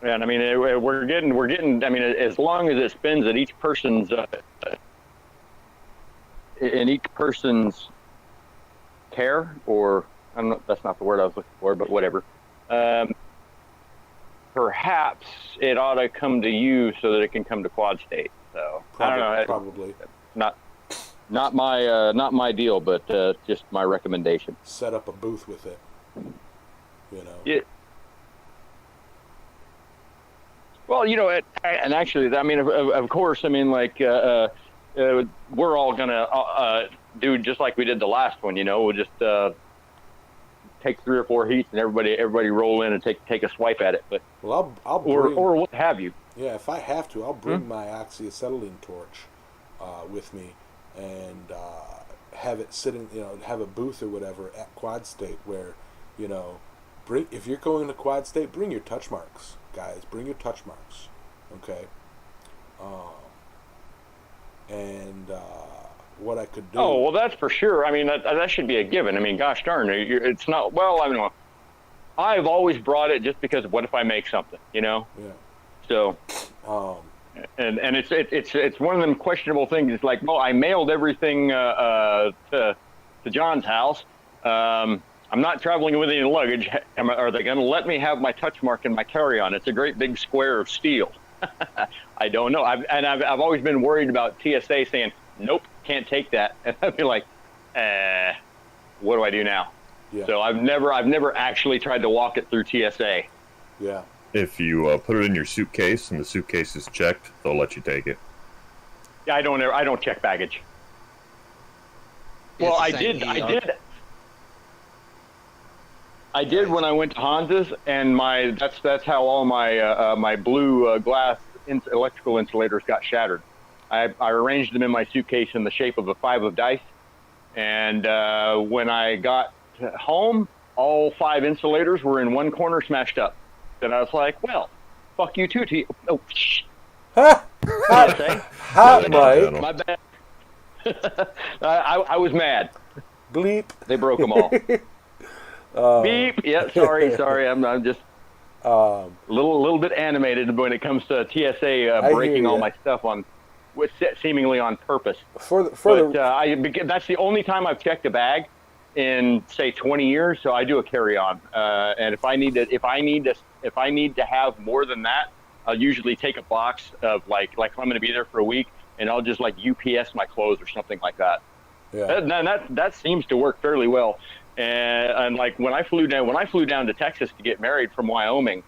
Speaker 2: And I mean, we're getting. I mean, as long as it spins at each person's, in each person's care, or I don't know, that's not the word I was looking for, but whatever. Perhaps it ought to come to you so that it can come to Quad State. So I don't know.
Speaker 1: Probably
Speaker 2: Not my deal, but just my recommendation.
Speaker 1: Set up a booth with it.
Speaker 2: Yeah. Well, and actually, I mean, of course, I mean, like, we're all gonna do just like we did the last one. We'll just take 3 or 4 heats and everybody roll in and take a swipe at it. But
Speaker 1: I'll bring,
Speaker 2: or what have you.
Speaker 1: Yeah, if I have to, I'll bring my oxyacetylene torch with me and have it sitting, have a booth or whatever at Quad State where, if you're going to Quad State, bring your touch marks, guys. Bring your touch marks, okay? And what I could do.
Speaker 2: Oh, well, that's for sure. I mean, that should be a given. I mean, gosh darn, it's not. Well, I mean, I've always brought it just because what if I make something,
Speaker 1: Yeah.
Speaker 2: So. And it's one of them questionable things. It's like, well, I mailed everything to John's house. I'm not traveling with any luggage. Are they going to let me have my touch mark in my carry-on? It's a great big square of steel. I don't know. I've always been worried about TSA saying, nope, can't take that. And I'd be like, what do I do now?
Speaker 1: Yeah.
Speaker 2: So I've never actually tried to walk it through TSA.
Speaker 1: Yeah.
Speaker 3: If you put it in your suitcase and the suitcase is checked, they'll let you take it.
Speaker 2: Yeah, I don't check baggage. Well, I did when I went to Hans's, and that's how all my my blue glass electrical insulators got shattered. I arranged them in my suitcase in the shape of a 5 of dice, and when I got home, all 5 insulators were in one corner smashed up. And I was like, well, fuck you too, oh, shh.
Speaker 1: Hot Mike.
Speaker 2: My bad. I was mad.
Speaker 1: Bleep.
Speaker 2: They broke them all. Beep. Yeah, sorry. I'm just a little bit animated when it comes to TSA breaking all my stuff seemingly on purpose. That's the only time I've checked a bag in say 20 years. So I do a carry-on, and if I need to have more than that, I'll usually take a box of like if I'm going to be there for a week, and I'll just like UPS my clothes or something like that.
Speaker 1: Yeah.
Speaker 2: That seems to work fairly well. And like when I flew down to Texas to get married from Wyoming,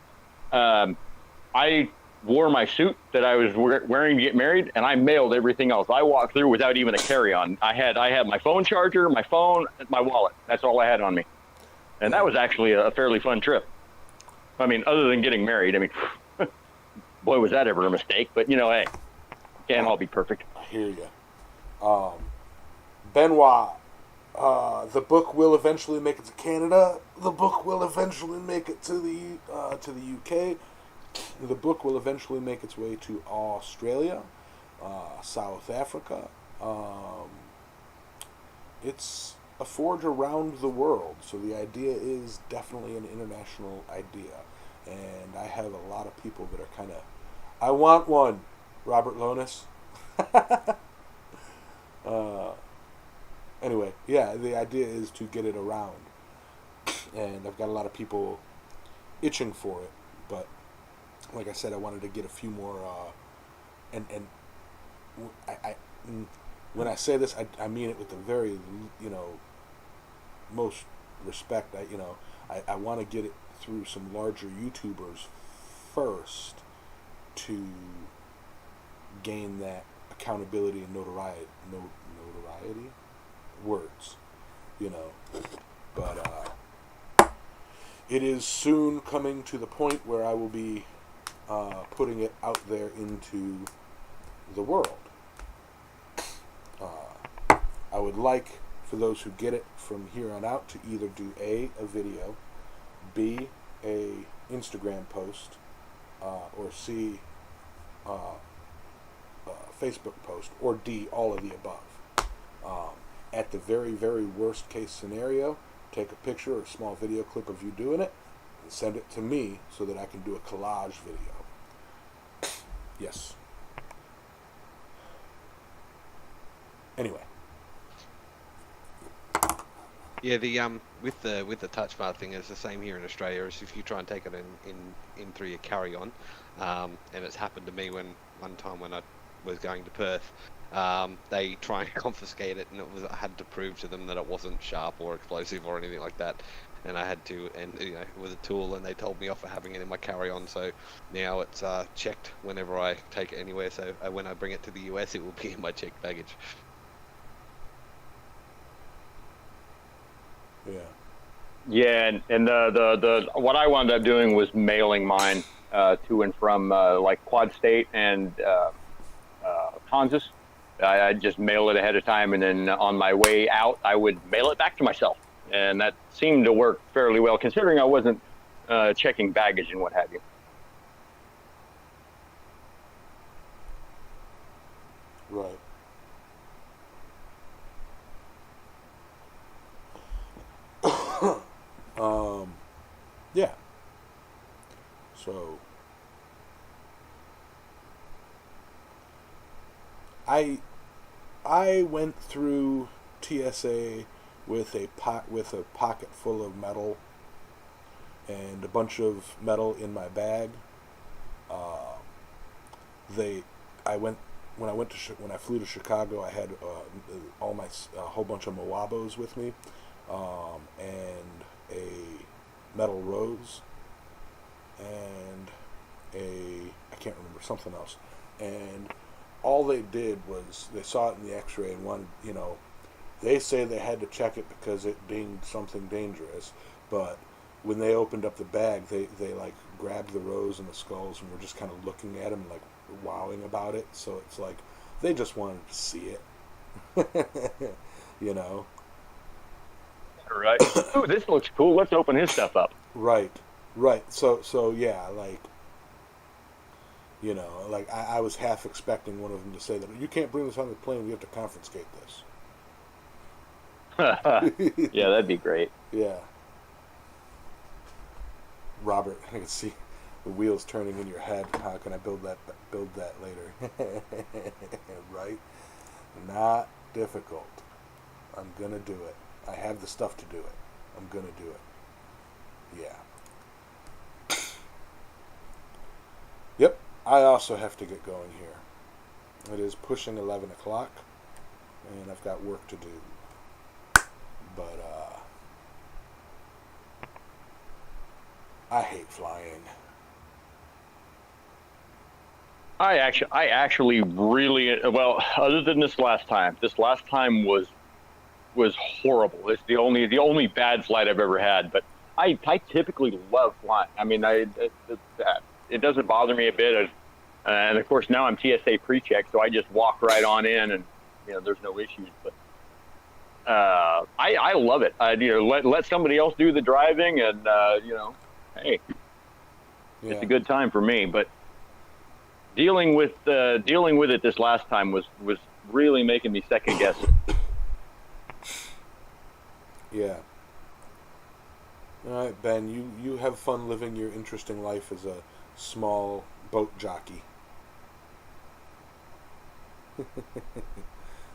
Speaker 2: I wore my suit that I was wearing to get married, and I mailed everything else. I walked through without even a carry-on. I had my phone charger, my phone, my wallet. That's all I had on me, and that was actually a fairly fun trip. I mean, other than getting married, I mean, boy, was that ever a mistake. But hey, can't all be perfect.
Speaker 1: I hear you, Benoit. The book will eventually make it to Canada. The book will eventually make it to the UK. The book will eventually make its way to Australia, South Africa. It's a forge around the world, so the idea is definitely an international idea. And I have a lot of people that are kind of, I want one, Robert Lonis. Anyway, yeah, the idea is to get it around. And I've got a lot of people itching for it, but like I said, I wanted to get a few more, when I say this, I mean it with the very, most respect. I want to get it through some larger YouTubers first to gain that accountability and notoriety. Notoriety? Words. But it is soon coming to the point where I will be putting it out there into the world. I would like for those who get it from here on out to either do a video, B, a Instagram post, or C, Facebook post, or D, all of the above. At the very, very worst case scenario, take a picture or a small video clip of you doing it and send it to me so that I can do a collage video. Yes. Anyway.
Speaker 4: Yeah, the with the touch bar thing, it's the same here in Australia. As if you try and take it in through your carry-on, and it's happened to me one time when I was going to Perth. They try and confiscate it, and I had to prove to them that it wasn't sharp or explosive or anything like that. And I had to, with a tool, and they told me off for having it in my carry-on. So now it's checked whenever I take it anywhere. So when I bring it to the US, it will be in my checked baggage.
Speaker 1: Yeah.
Speaker 2: Yeah, and the what I wound up doing was mailing mine to and from like Quad State and Kansas. I just mail it ahead of time, and then on my way out, I would mail it back to myself, and that seemed to work fairly well, considering I wasn't checking baggage and what have you.
Speaker 1: Right. Yeah. So I went through TSA with a pocket full of metal and a bunch of metal in my bag. When I flew to Chicago, I had a whole bunch of Moabos with me, and a metal rose, and I can't remember, something else. And all they did was they saw it in the X-ray and wanted, they say they had to check it because it dinged something dangerous, but when they opened up the bag, they like grabbed the rose and the skulls and were just kind of looking at them like wowing about it. So it's like they just wanted to see it.
Speaker 2: Right. Ooh, this looks cool. Let's open his stuff up.
Speaker 1: Right. So yeah, I was half expecting one of them to say that you can't bring this on the plane. We have to confiscate this.
Speaker 2: Yeah, that'd be great.
Speaker 1: Yeah. Robert, I can see the wheels turning in your head. How can I build that later? Right? Not difficult. I'm gonna do it. I have the stuff to do it. I'm gonna do it. Yeah. Yep. I also have to get going here. It is pushing 11 o'clock, and I've got work to do. But I hate flying.
Speaker 2: I actually really, well, other than this last time was horrible. It's the only bad flight I've ever had. But I typically love flying. I mean, it doesn't bother me a bit. And of course now I'm TSA pre-check, so I just walk right on in, and there's no issues. But I love it. Let somebody else do the driving, and hey,
Speaker 1: Yeah.
Speaker 2: It's a good time for me. But dealing with it this last time was really making me second guess it.
Speaker 1: Yeah. All right, Ben, you have fun living your interesting life as a small boat jockey.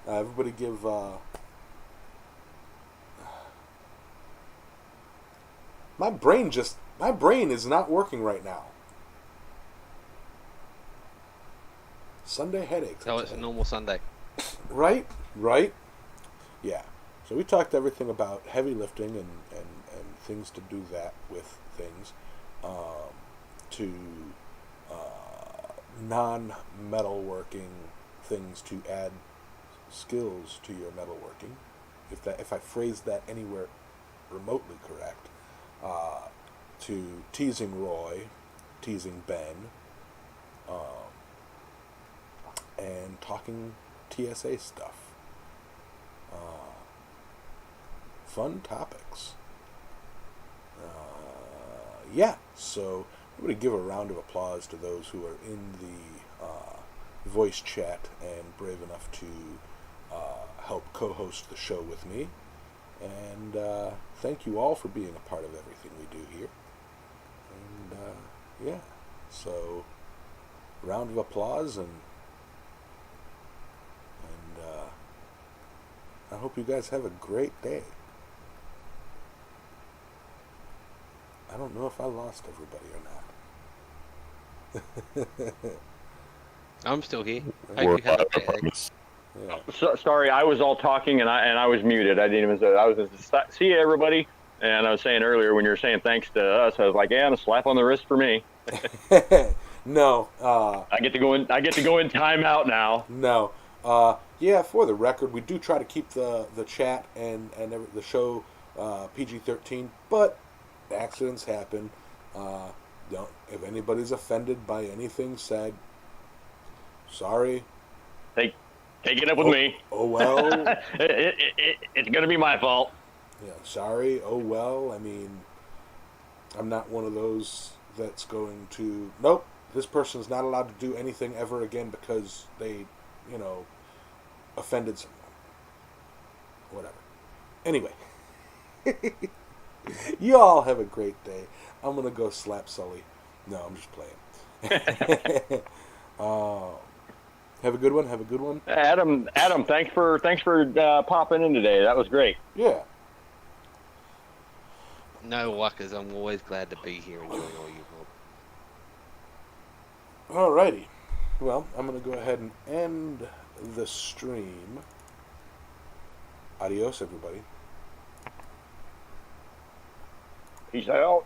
Speaker 1: Everybody give my brain is not working right now. Sunday headaches.
Speaker 4: Oh, it's a normal Sunday.
Speaker 1: Right? Right? Yeah. So we talked everything about heavy lifting and things to do that with things, to non-metalworking things to add skills to your metalworking. If I phrased that anywhere remotely correct, to teasing Roy, teasing Ben, and talking TSA stuff. Fun topics. Yeah, so I'm going to give a round of applause to those who are in the voice chat and brave enough to help co-host the show with me. And thank you all for being a part of everything we do here. And yeah, so round of applause, and I hope you guys have a great day. I don't know if I lost everybody or not.
Speaker 4: I'm still here.
Speaker 3: We're
Speaker 4: Hope you have a
Speaker 3: live, I
Speaker 4: great day.
Speaker 3: promise.
Speaker 1: Yeah.
Speaker 2: So, sorry, I was all talking and I was muted. I didn't even say. I was just see you, everybody. And I was saying earlier when you were saying thanks to us, I was like, yeah, and a slap on the wrist for me.
Speaker 1: No.
Speaker 2: I get to go in. I get to go in timeout now.
Speaker 1: No. Yeah, for the record, we do try to keep the chat and the show PG-13, but accidents happen. Don't, if anybody's offended by anything said, sorry.
Speaker 2: Take it up with me.
Speaker 1: Oh well.
Speaker 2: It's gonna be my fault.
Speaker 1: Yeah, sorry. Oh well. I mean, I'm not one of those that's going to. Nope. This person's not allowed to do anything ever again because they, offended someone. Whatever. Anyway. You all have a great day. I'm going to go slap Sully. No, I'm just playing. Have a good one. Have a good one.
Speaker 2: Adam, thanks for popping in today. That was great.
Speaker 1: Yeah.
Speaker 4: No wuckers, I'm always glad to be here and join all you lot.
Speaker 1: Alrighty. Well, I'm going to go ahead and end the stream. Adios, everybody.
Speaker 2: Peace out.